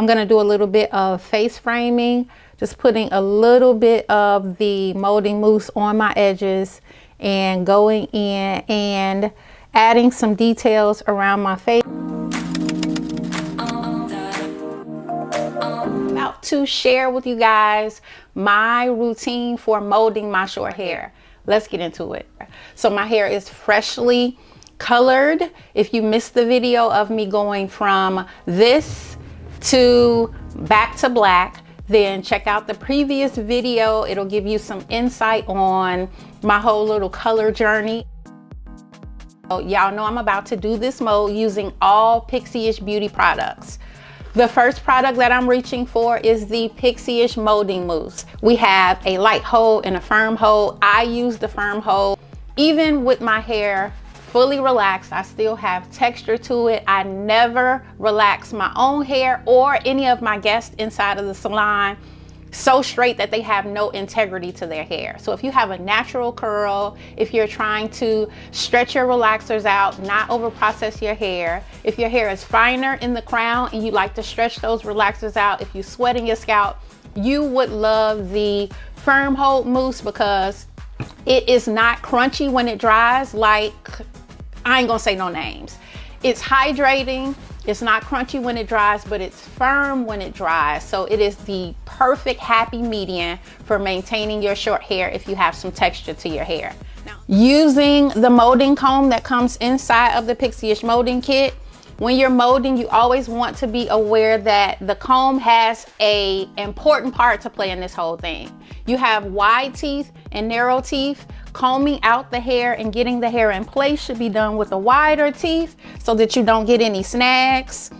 I'm going to do a little bit of face framing, just putting a little bit of the molding mousse on my edges and going in and adding some details around my face. About to share with you guys my routine for molding my short hair. Let's get into it. So my hair is freshly colored. If you missed the video of me going from this to back to black, then check out the previous video. It'll give you some insight on my whole little color journey. Y'all know I'm about to do this mold using all Pixie-ish beauty products. The first product that I'm reaching for is the Pixie-ish Molding Mousse. We have a light hold and a firm hold. I use the firm hold. Even with my hair fully relaxed, I still have texture to it. I never relax my own hair or any of my guests inside of the salon so straight that they have no integrity to their hair. So if you have a natural curl, if you're trying to stretch your relaxers out, not over process your hair, if your hair is finer in the crown and you like to stretch those relaxers out, if you sweat in your scalp, you would love the firm hold mousse because it is not crunchy when it dries. Like, I ain't gonna say no names. It's hydrating. It's not crunchy when it dries, but it's firm when it dries. So it is the perfect happy medium for maintaining your short hair if you have some texture to your hair. Now, using the molding comb that comes inside of the Pixie-ish Molding Kit, when you're molding, you always want to be aware that the comb has an important part to play in this whole thing. You have wide teeth and narrow teeth. Combing out the hair and getting the hair in place should be done with the wider teeth so that you don't get any snags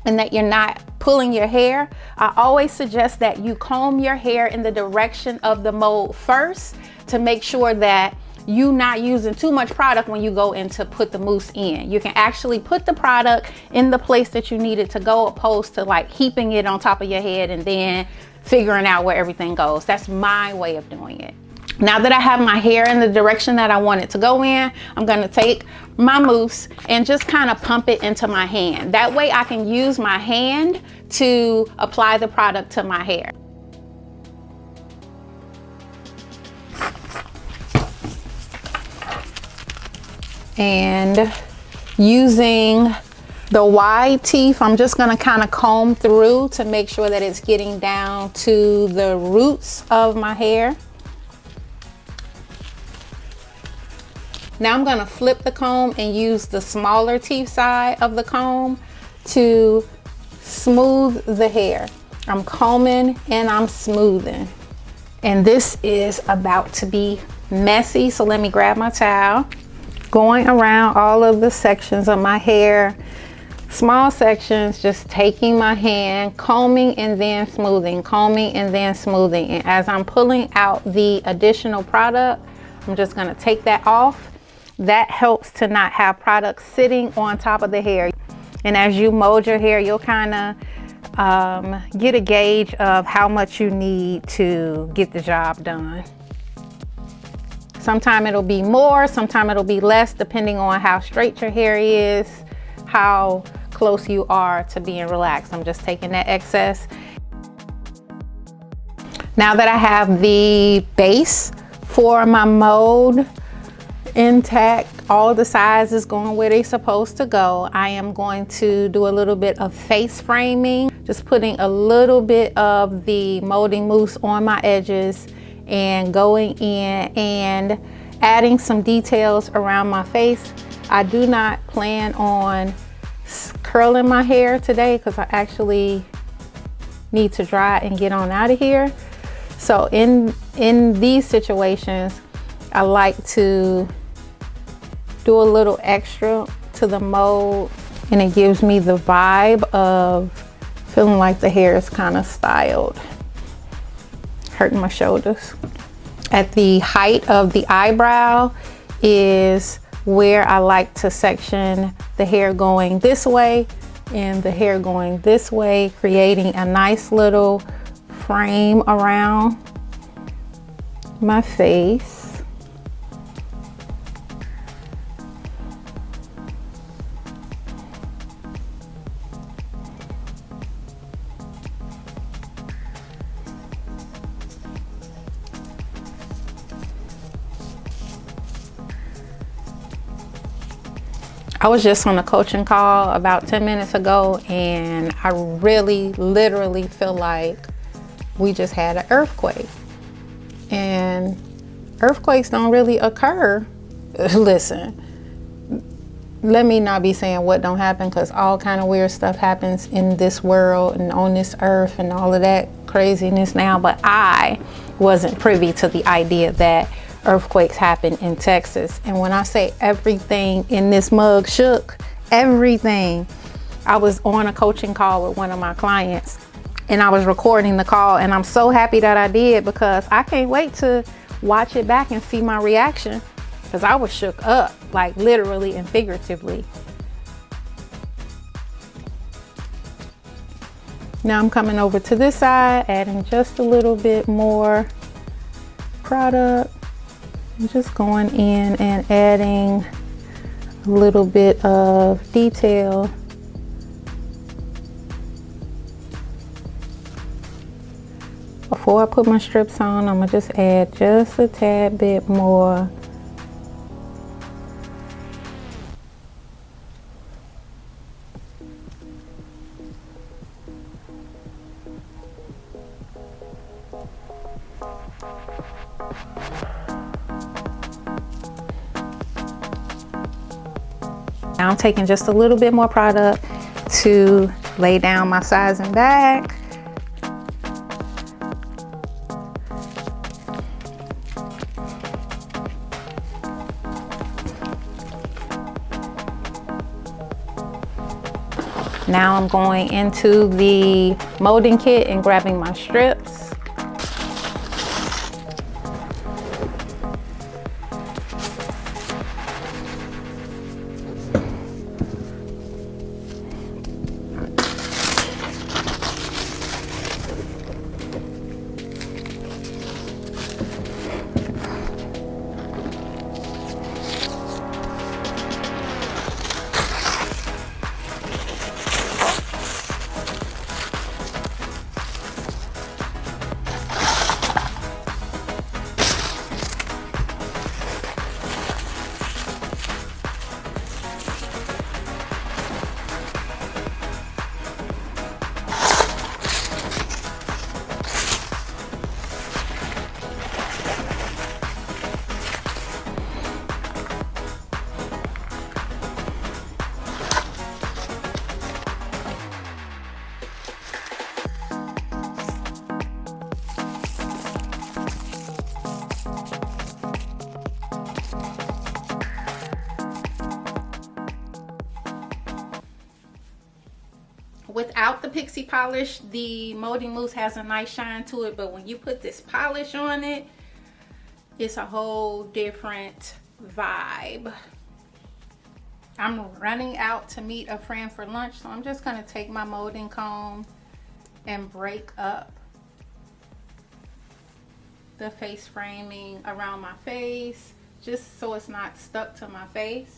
and that you're not pulling your hair. I always suggest that you comb your hair in the direction of the mold first to make sure that you're not using too much product when you go in to put the mousse in. You can actually put the product in the place that you need it to go, opposed to like heaping it on top of your head and then figuring out where everything goes. That's my way of doing it. Now that I have my hair in the direction that I want it to go in, I'm going to take my mousse and just kind of pump it into my hand. That way I can use my hand to apply the product to my hair. And using the wide teeth, I'm just going to kind of comb through to make sure that it's getting down to the roots of my hair. Now I'm going to flip the comb and use the smaller teeth side of the comb to smooth the hair. I'm combing and I'm smoothing. And this is about to be messy, so let me grab my towel. Going around all of the sections of my hair, small sections, just taking my hand, combing and then smoothing, combing and then smoothing. And as I'm pulling out the additional product, I'm just going to take that off. That helps to not have product sitting on top of the hair. And as you mold your hair, you'll kind of get a gauge of how much you need to get the job done. Sometime it'll be more, sometime it'll be less, depending on how straight your hair is, how close you are to being relaxed. I'm just taking that excess. Now that I have the base for my mold intact, all the sizes going where they're supposed to go, I am going to do a little bit of face framing, just putting a little bit of the molding mousse on my edges and going in and adding some details around my face. I do not plan on curling my hair today because I actually need to dry and get on out of here. So in these situations, I like to do a little extra to the mold, and it gives me the vibe of feeling like the hair is kind of styled. Hurting my shoulders. At the height of the eyebrow is where I like to section the hair going this way and the hair going this way, creating a nice little frame around my face. I was just on a coaching call about 10 minutes ago, and I really literally feel like we just had an earthquake. And earthquakes don't really occur. Listen, let me not be saying what don't happen, because all kind of weird stuff happens in this world and on this earth and all of that craziness now, but I wasn't privy to the idea that earthquakes happen in Texas. And when I say everything in this mug shook, everything. I was on a coaching call with one of my clients, and I was recording the call, and I'm so happy that I did, because I can't wait to watch it back and see my reaction, because I was shook up, like literally and figuratively. Now I'm coming over to this side, adding just a little bit more product. I'm just going in and adding a little bit of detail. Before I put my strips on, I'm gonna just add just a tad bit more. Now I'm taking just a little bit more product to lay down my sides and back. Now I'm going into the molding kit and grabbing my strips. Without the Pixie polish, the molding mousse has a nice shine to it, but when you put this polish on it, it's a whole different vibe. I'm running out to meet a friend for lunch, so I'm just gonna take my molding comb and break up the face framing around my face, just so it's not stuck to my face.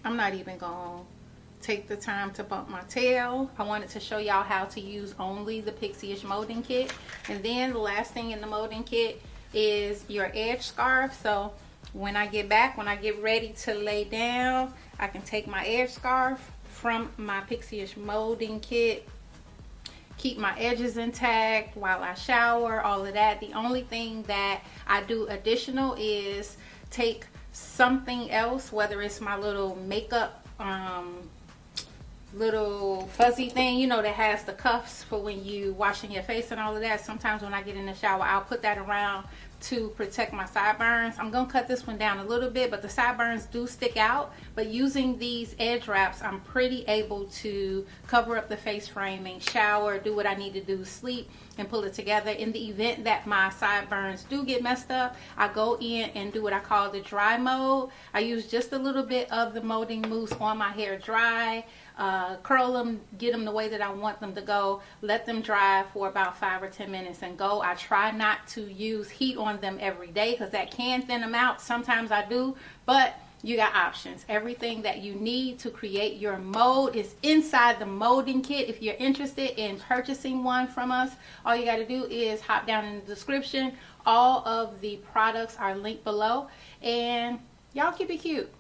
I'm not even gonna take the time to bump my tail. I wanted to show y'all how to use only the Pixie-ish Molding Kit. And then the last thing in the molding kit is your edge scarf. So when I get back, when I get ready to lay down, I can take my edge scarf from my Pixie-ish Molding Kit, keep my edges intact while I shower, all of that. The only thing that I do additional is take something else, whether it's my little makeup little fuzzy thing, you know, that has the cuffs for when you washing your face and all of that. Sometimes when I get in the shower, I'll put that around to protect my sideburns. I'm gonna cut this one down a little bit, but the sideburns do stick out. But using these edge wraps, I'm pretty able to cover up the face framing, shower, do what I need to do, sleep, and pull it together. In the event that my sideburns do get messed up, I go in and do what I call the dry mode. I use just a little bit of the molding mousse on my hair dry, curl them, get them the way that I want them to go, let them dry for about 5 or 10 minutes and go. I try not to use heat on them every day because that can thin them out. Sometimes I do, but you got options. Everything that you need to create your mold is inside the molding kit. If you're interested in purchasing one from us, all you got to do is hop down in the description. All of the products are linked below, and Y'all keep it cute.